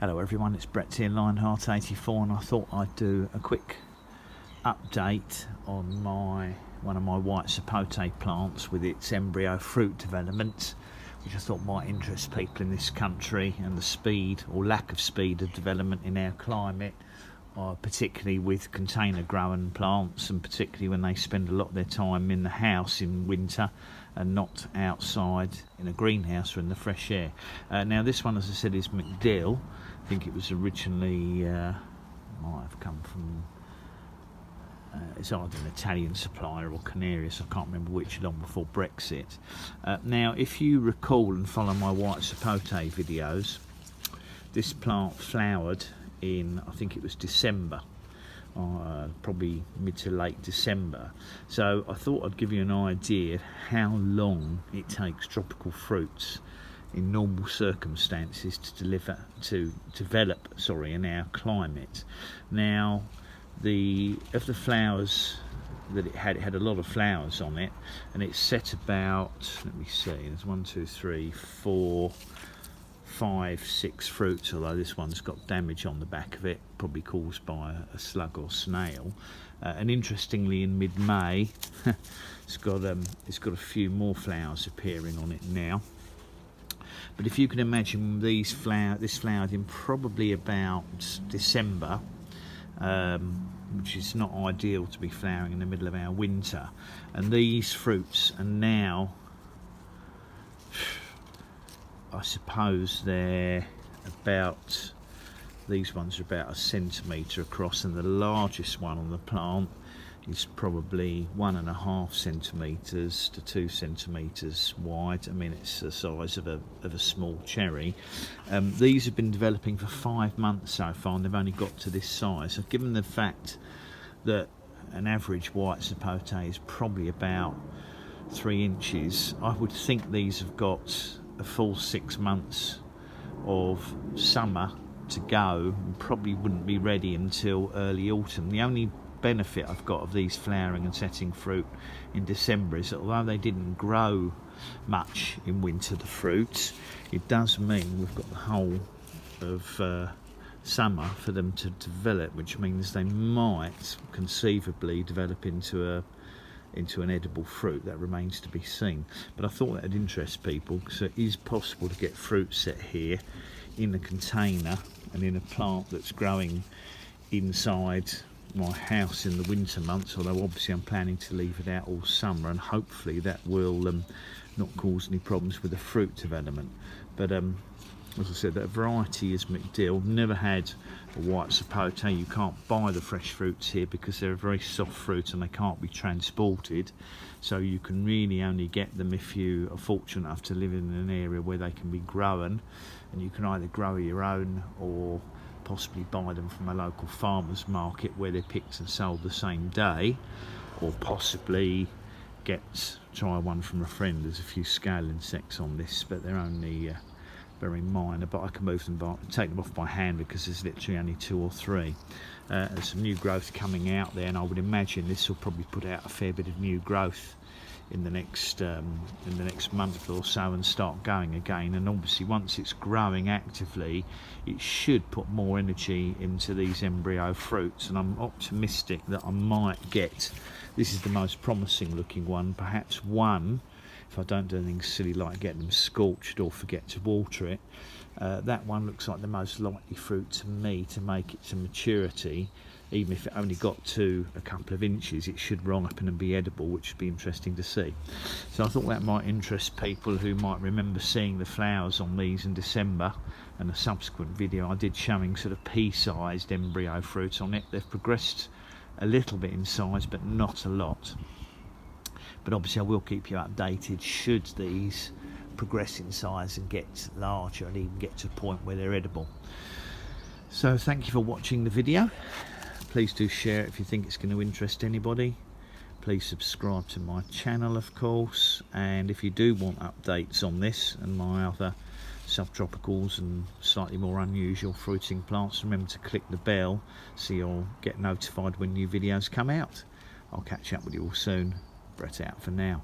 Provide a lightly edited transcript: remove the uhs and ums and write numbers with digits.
Hello everyone, it's Brett here, Lionheart84, and I thought I'd do a quick update on one of my white sapote plants with its embryo fruit development, which I thought might interest people in this country, and the speed or lack of speed of development in our climate, particularly with container grown plants, and particularly when they spend a lot of their time in the house in winter and not outside in a greenhouse or in the fresh air. Now this one, as I said, is McDill. I think it was originally might have come from it's either an Italian supplier or Canarius, I can't remember which, long before Brexit. Now if you recall and follow my white sapote videos, this plant flowered in, I think it was December, probably mid to late December. So I thought I'd give you an idea of how long it takes tropical fruits in normal circumstances to develop in our climate. Now the flowers that it had a lot of flowers on it, and it's set about, let me see, there's 1, 2, 3, 4, 5, 6 fruits, although this one's got damage on the back of it, probably caused by a slug or snail. And interestingly, in mid-May it's got a few more flowers appearing on it now. But if you can imagine, this flowered in probably about December, which is not ideal to be flowering in the middle of our winter, and these fruits are now, I suppose they're about, these ones are about 1 centimetre across, and the largest one on the plant is probably 1.5 centimetres to 2 centimetres wide. I mean, it's the size of a small cherry. These have been developing for 5 months so far, and they've only got to this size. So given the fact that an average white sapote is probably about 3 inches, I would think these have got a full 6 months of summer to go, and probably wouldn't be ready until early autumn. The only benefit I've got of these flowering and setting fruit in December is that although they didn't grow much in winter, the fruits, it does mean we've got the whole of summer for them to develop, which means they might conceivably develop into an edible fruit. That remains to be seen, but I thought that would interest people, because it is possible to get fruit set here in a container and in a plant that's growing inside my house in the winter months, although obviously I'm planning to leave it out all summer, and hopefully that will not cause any problems with the fruit development. But as I said, that variety is McDill. Never had a white sapote. You can't buy the fresh fruits here because they're a very soft fruit and they can't be transported, so you can really only get them if you are fortunate enough to live in an area where they can be grown, and you can either grow your own or possibly buy them from a local farmer's market where they're picked and sold the same day, or possibly try one from a friend. There's a few scale insects on this, but they're only very minor, but I can move them take them off by hand because there's literally only 2 or 3. There's some new growth coming out there, and I would imagine this will probably put out a fair bit of new growth in the next month or so and start going again. And obviously once it's growing actively, it should put more energy into these embryo fruits, and I'm optimistic that I might get, this is the most promising looking one, perhaps one, if I don't do anything silly like get them scorched or forget to water it. That one looks like the most likely fruit to me to make it to maturity. Even if it only got to a couple of inches, it should ripen and be edible, which would be interesting to see. So I thought that might interest people who might remember seeing the flowers on these in December, and a subsequent video I did showing sort of pea-sized embryo fruits on it. They've progressed a little bit in size, but not a lot. But obviously I will keep you updated should these progress in size and get larger and even get to a point where they're edible. So thank you for watching the video. Please do share it if you think it's going to interest anybody. Please subscribe to my channel, of course, and if you do want updates on this and my other subtropicals and slightly more unusual fruiting plants, remember to click the bell so you'll get notified when new videos come out. I'll catch up with you all soon. Brett out for now.